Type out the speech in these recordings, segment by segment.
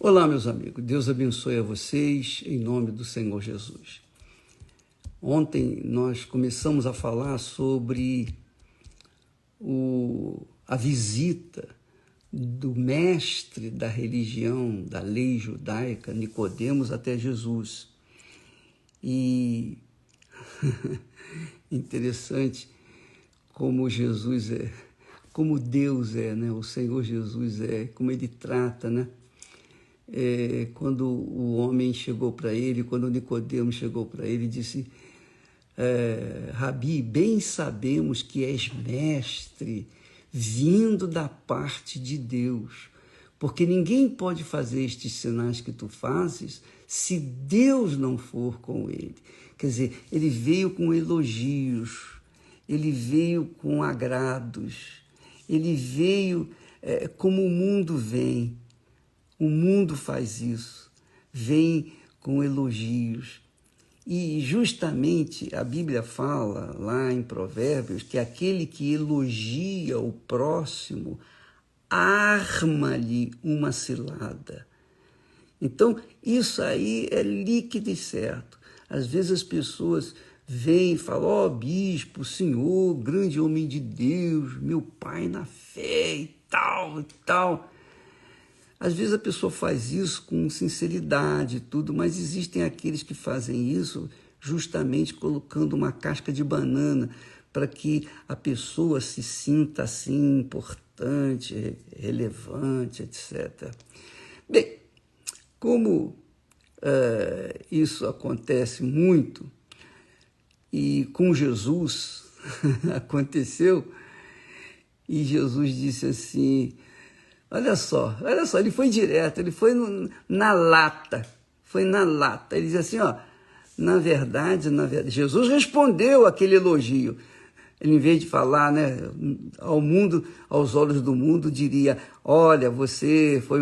Olá, meus amigos. Deus abençoe a vocês em nome do Senhor Jesus. Ontem nós começamos a falar sobre a visita do mestre da religião, da lei judaica, Nicodemos, até Jesus. E interessante como Jesus é, como Deus é, né? O Senhor Jesus é, como Ele trata, né? Quando o homem chegou para ele, quando Nicodemos chegou para ele, disse: Rabi, bem sabemos que és mestre, vindo da parte de Deus, porque ninguém pode fazer estes sinais que tu fazes se Deus não for com ele. Quer dizer, ele veio com elogios, ele veio com agrados, ele veio como o mundo vem. O mundo faz isso, vem com elogios. E justamente a Bíblia fala lá em Provérbios que aquele que elogia o próximo arma-lhe uma cilada. Então, isso aí é líquido e certo. Às vezes as pessoas vêm e falam: ó, bispo, senhor, grande homem de Deus, meu pai na fé e tal e tal. Às vezes a pessoa faz isso com sinceridade e tudo, mas existem aqueles que fazem isso justamente colocando uma casca de banana para que a pessoa se sinta assim importante, relevante, etc. Bem, como isso acontece muito, e com Jesus aconteceu, e Jesus disse assim: olha só, ele foi direto, ele foi na lata, Ele diz assim, ó, na verdade, Jesus respondeu aquele elogio. Ele, em vez de falar, né, ao mundo, aos olhos do mundo, diria: olha, você foi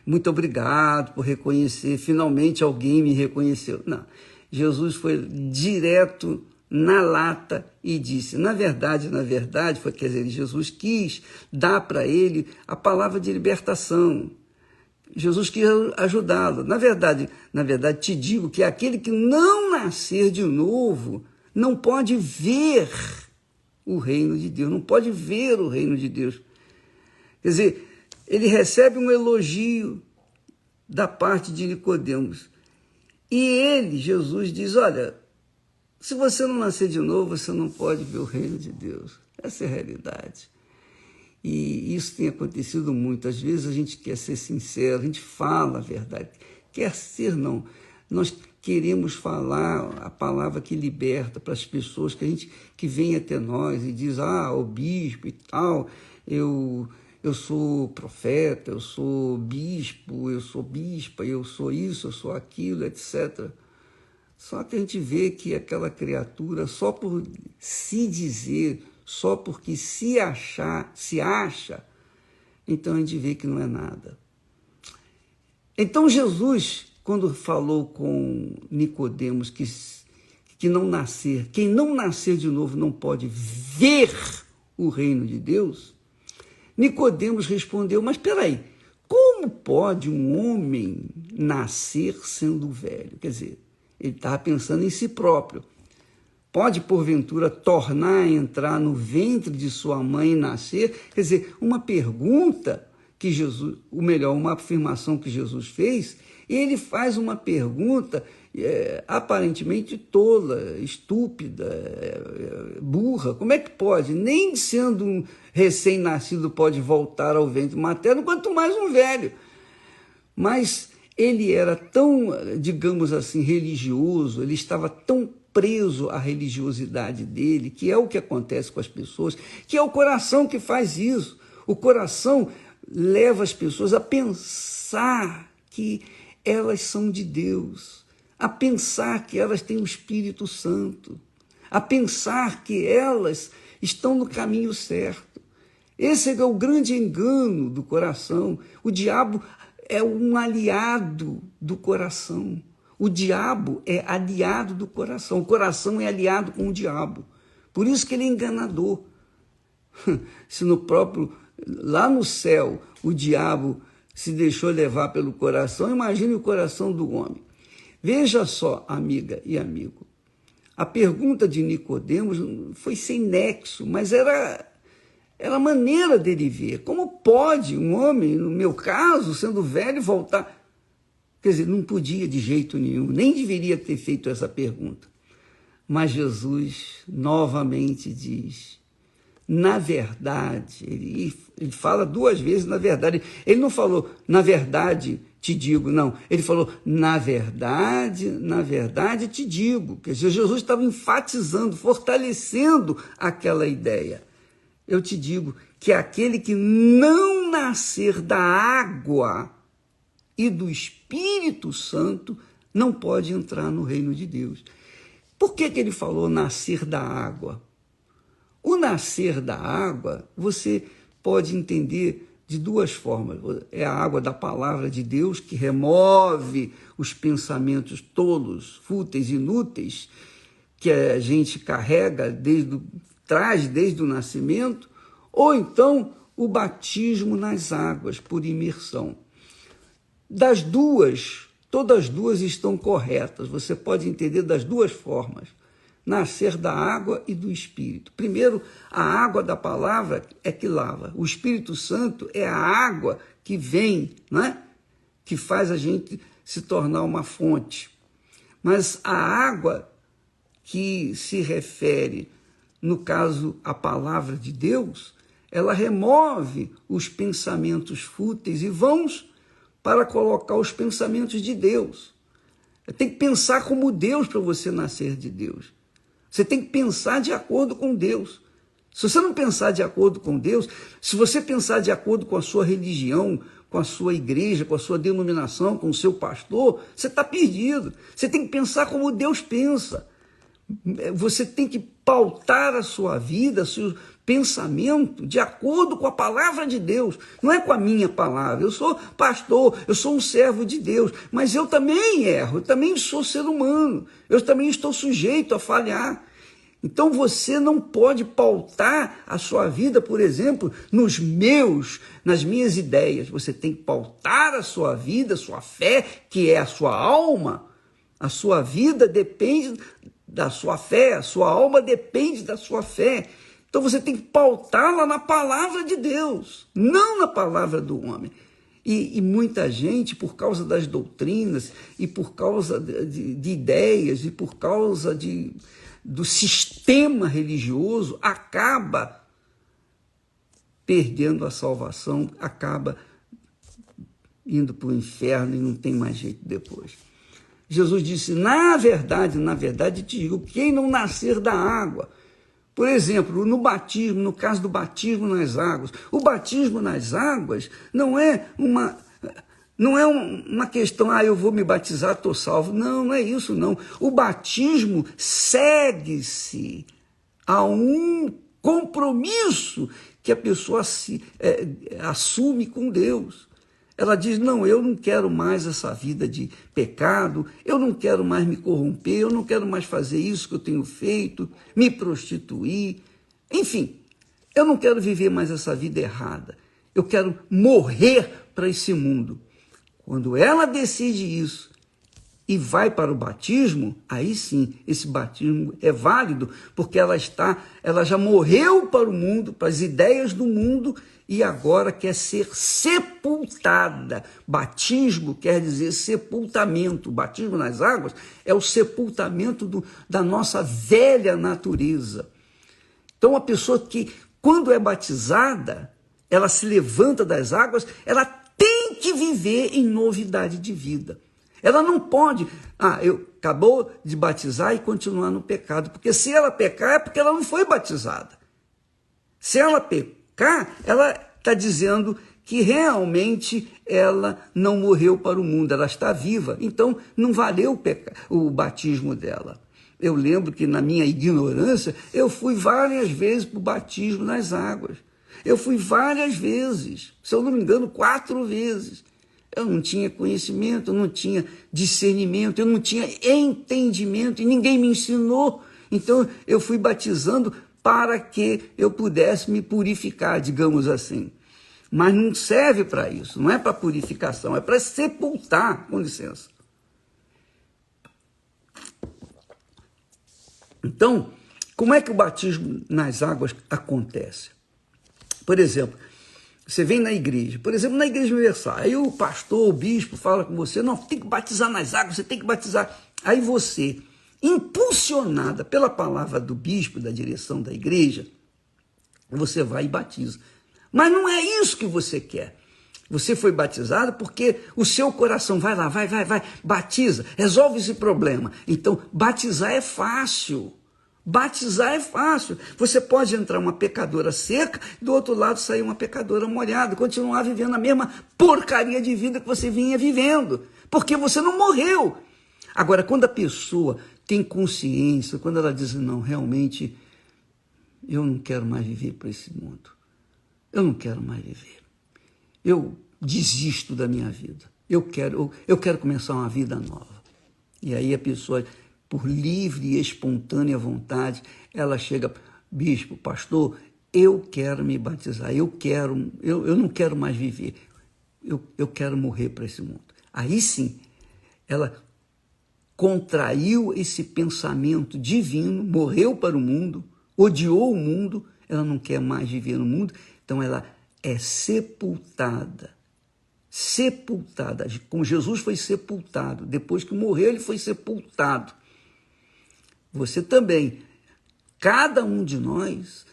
muito obrigado por reconhecer, finalmente alguém me reconheceu. Não, Jesus foi direto na lata e disse: na verdade, quer dizer, Jesus quis dar para ele a palavra de libertação. Jesus quis ajudá-lo. Na verdade, te digo que aquele que não nascer de novo não pode ver o reino de Deus, não pode ver o reino de Deus. Quer dizer, ele recebe um elogio da parte de Nicodemos. E ele, Jesus, diz: olha, se você não nascer de novo, você não pode ver o reino de Deus. Essa é a realidade. E isso tem acontecido muito. Às vezes a gente quer ser sincero, a gente fala a verdade. Quer ser, não. Nós queremos falar a palavra que liberta para as pessoas que vêm até nós e diz: o bispo e tal, eu sou profeta, eu sou bispo, eu sou bispa, eu sou isso, eu sou aquilo, etc. Só que a gente vê que aquela criatura, só por se dizer, só porque se acha, então a gente vê que não é nada. Então Jesus, quando falou com Nicodemos que quem não nascer de novo não pode ver o reino de Deus, Nicodemos respondeu: mas espera aí, como pode um homem nascer sendo velho? Quer dizer, ele estava pensando em si próprio. Pode, porventura, tornar a entrar no ventre de sua mãe e nascer? Quer dizer, uma pergunta que Jesus, ou melhor, uma afirmação que Jesus fez, ele faz uma pergunta aparentemente tola, estúpida, burra. Como é que pode? Nem sendo um recém-nascido pode voltar ao ventre materno, quanto mais um velho. Mas ele era tão, digamos assim, religioso, ele estava tão preso à religiosidade dele, que é o que acontece com as pessoas, que é o coração que faz isso. O coração leva as pessoas a pensar que elas são de Deus, a pensar que elas têm o Espírito Santo, a pensar que elas estão no caminho certo. Esse é o grande engano do coração. O diabo é um aliado do coração. O diabo é aliado do coração. O coração é aliado com o diabo. Por isso que ele é enganador. Se lá no céu, o diabo se deixou levar pelo coração, imagine o coração do homem. Veja só, amiga e amigo, a pergunta de Nicodemos foi sem nexo, mas era a maneira dele ver. Como pode um homem, no meu caso, sendo velho, voltar? Quer dizer, não podia de jeito nenhum, nem deveria ter feito essa pergunta. Mas Jesus novamente diz, na verdade, ele fala duas vezes na verdade. Ele não falou, na verdade te digo, não. Ele falou, na verdade te digo. Quer dizer, Jesus estava enfatizando, fortalecendo aquela ideia. Eu te digo que aquele que não nascer da água e do Espírito Santo não pode entrar no reino de Deus. Por que ele falou nascer da água? O nascer da água, você pode entender de duas formas. É a água da palavra de Deus que remove os pensamentos tolos, fúteis, inúteis, que a gente carrega, traz desde o nascimento, ou então o batismo nas águas por imersão. Das duas, todas as duas estão corretas, você pode entender das duas formas. Nascer da água e do Espírito. Primeiro, a água da palavra é que lava. O Espírito Santo é a água que vem, não é? Que faz a gente se tornar uma fonte. Mas a água que se refere, no caso, à palavra de Deus, ela remove os pensamentos fúteis e vãos para colocar os pensamentos de Deus. Tem que pensar como Deus para você nascer de Deus. Você tem que pensar de acordo com Deus. Se você não pensar de acordo com Deus, se você pensar de acordo com a sua religião, com a sua igreja, com a sua denominação, com o seu pastor, você está perdido. Você tem que pensar como Deus pensa. Você tem que pautar a sua vida, seu pensamento de acordo com a palavra de Deus, não é com a minha palavra. Eu sou pastor, eu sou um servo de Deus, mas eu também erro, eu também sou ser humano, eu também estou sujeito a falhar. Então você não pode pautar a sua vida, por exemplo, nas minhas ideias. Você tem que pautar a sua vida, a sua fé, que é a sua alma. A sua vida depende da sua fé, a sua alma depende da sua fé. Então você tem que pautá-la na palavra de Deus, não na palavra do homem. E muita gente, por causa das doutrinas, e por causa de ideias, e por causa do sistema religioso, acaba perdendo a salvação, acaba indo para o inferno e não tem mais jeito depois. Jesus disse, na verdade te digo, quem não nascer da água. Por exemplo, no batismo, no caso do batismo nas águas, o batismo nas águas não é uma questão, eu vou me batizar, estou salvo. Não é isso, não. O batismo segue-se a um compromisso que a pessoa assume com Deus. Ela diz, não, eu não quero mais essa vida de pecado, eu não quero mais me corromper, eu não quero mais fazer isso que eu tenho feito, me prostituir, enfim, eu não quero viver mais essa vida errada, eu quero morrer para esse mundo. Quando ela decide isso e vai para o batismo, aí sim, esse batismo é válido, porque ela já morreu para o mundo, para as ideias do mundo, e agora quer ser sepultada. Batismo quer dizer sepultamento. O batismo nas águas é o sepultamento da nossa velha natureza. Então, a pessoa que, quando é batizada, ela se levanta das águas, ela tem que viver em novidade de vida. Ela não pode, acabou de batizar e continuar no pecado, porque se ela pecar é porque ela não foi batizada. Se ela pecar, ela está dizendo que realmente ela não morreu para o mundo, ela está viva, então não valeu o batismo dela. Eu lembro que na minha ignorância, eu fui várias vezes para o batismo nas águas. Eu fui várias vezes, se eu não me engano, 4 vezes. Eu não tinha conhecimento, eu não tinha discernimento, eu não tinha entendimento e ninguém me ensinou. Então eu fui batizando para que eu pudesse me purificar, digamos assim. mas não serve para isso, não é para purificação, é para sepultar, com licença. Então, como é que o batismo nas águas acontece? Por exemplo, você vem na igreja, por exemplo, na Igreja Universal, aí o pastor, o bispo fala com você, não, tem que batizar nas águas, você tem que batizar. Aí você, impulsionada pela palavra do bispo, da direção da igreja, você vai e batiza. Mas não é isso que você quer. Você foi batizado porque o seu coração vai lá, vai, batiza, resolve esse problema. Então, batizar é fácil. Batizar é fácil. Você pode entrar uma pecadora seca, do outro lado sair uma pecadora molhada, continuar vivendo a mesma porcaria de vida que você vinha vivendo, porque você não morreu. Agora, quando a pessoa tem consciência, quando ela diz, não, realmente, eu não quero mais viver para esse mundo. Eu não quero mais viver. Eu desisto da minha vida. Eu quero começar uma vida nova. E aí a pessoa, por livre e espontânea vontade, ela chega, bispo, pastor, eu quero me batizar, eu não quero mais viver, eu quero morrer para esse mundo. Aí sim, ela contraiu esse pensamento divino, morreu para o mundo, odiou o mundo, ela não quer mais viver no mundo, então ela é sepultada, como Jesus foi sepultado, depois que morreu ele foi sepultado. Você também, cada um de nós,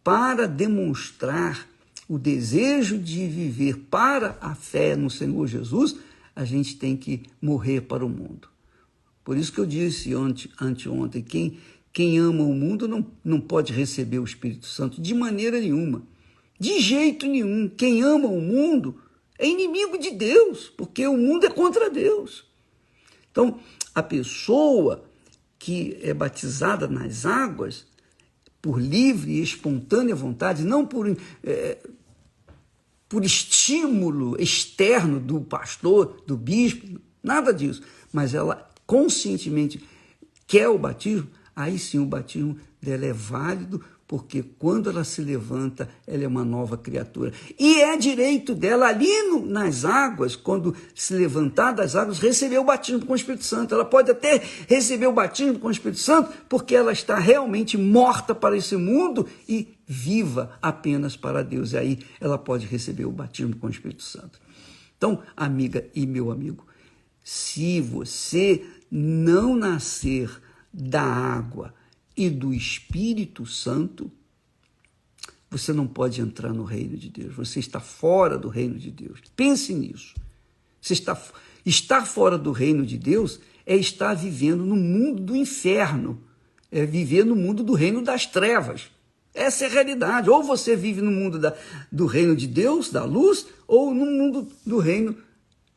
para demonstrar o desejo de viver para a fé no Senhor Jesus, a gente tem que morrer para o mundo. Por isso que eu disse anteontem, quem ama o mundo não pode receber o Espírito Santo de maneira nenhuma, de jeito nenhum. Quem ama o mundo é inimigo de Deus, porque o mundo é contra Deus. Então, a pessoa que é batizada nas águas, por livre e espontânea vontade, não por estímulo externo do pastor, do bispo, nada disso, mas ela conscientemente quer o batismo, aí sim o batismo dela é válido, porque quando ela se levanta, ela é uma nova criatura. E é direito dela ali nas águas, quando se levantar das águas, receber o batismo com o Espírito Santo. Ela pode até receber o batismo com o Espírito Santo, porque ela está realmente morta para esse mundo e viva apenas para Deus. E aí ela pode receber o batismo com o Espírito Santo. Então, amiga e meu amigo, se você não nascer da água e do Espírito Santo, você não pode entrar no reino de Deus. Você está fora do reino de Deus. Pense nisso. Estar fora do reino de Deus é estar vivendo no mundo do inferno, é viver no mundo do reino das trevas. Essa é a realidade. Ou você vive no mundo do reino de Deus, da luz, ou no mundo do reino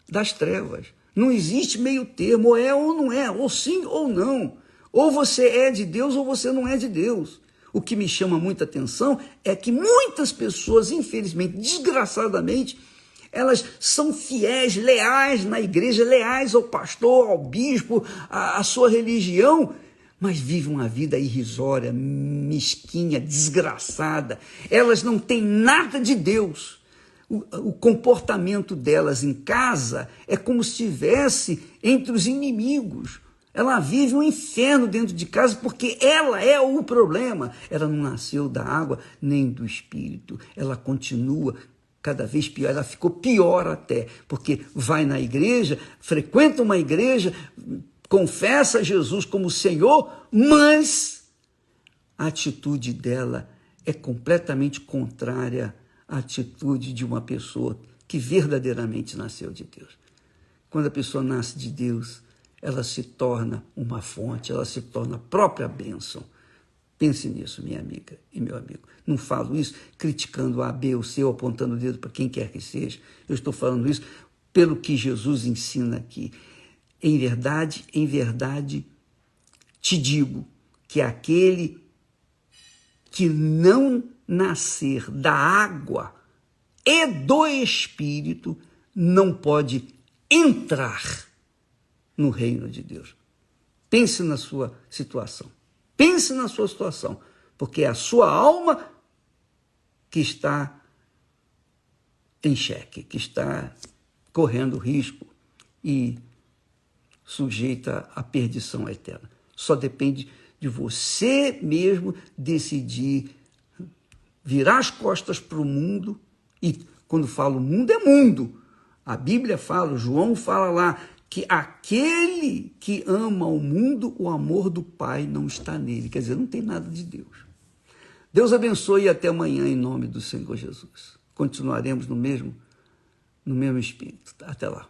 das trevas. Não existe meio termo, ou é ou não é, ou sim ou não. Ou você é de Deus ou você não é de Deus. O que me chama muita atenção é que muitas pessoas, infelizmente, desgraçadamente, elas são fiéis, leais na igreja, leais ao pastor, ao bispo, à sua religião, mas vivem uma vida irrisória, mesquinha, desgraçada. Elas não têm nada de Deus. O comportamento delas em casa é como se estivesse entre os inimigos. Ela vive um inferno dentro de casa porque ela é o problema. Ela não nasceu da água nem do Espírito. Ela continua cada vez pior. Ela ficou pior até, porque vai na igreja, frequenta uma igreja, confessa Jesus como Senhor, mas a atitude dela é completamente contrária à atitude de uma pessoa que verdadeiramente nasceu de Deus. Quando a pessoa nasce de Deus, ela se torna uma fonte, ela se torna a própria bênção. Pense nisso, minha amiga e meu amigo. Não falo isso criticando A, B ou C, ou apontando o dedo para quem quer que seja. Eu estou falando isso pelo que Jesus ensina aqui. Em verdade, te digo que aquele que não nascer da água e do Espírito não pode entrar no reino de Deus. Pense na sua situação. Pense na sua situação, porque é a sua alma que está em xeque, que está correndo risco e sujeita à perdição eterna. Só depende de você mesmo decidir virar as costas para o mundo, e quando falo mundo, é mundo. A Bíblia fala, João fala lá, que aquele que ama o mundo, o amor do Pai não está nele. Quer dizer, não tem nada de Deus. Deus abençoe e até amanhã em nome do Senhor Jesus. Continuaremos no mesmo espírito. Até lá.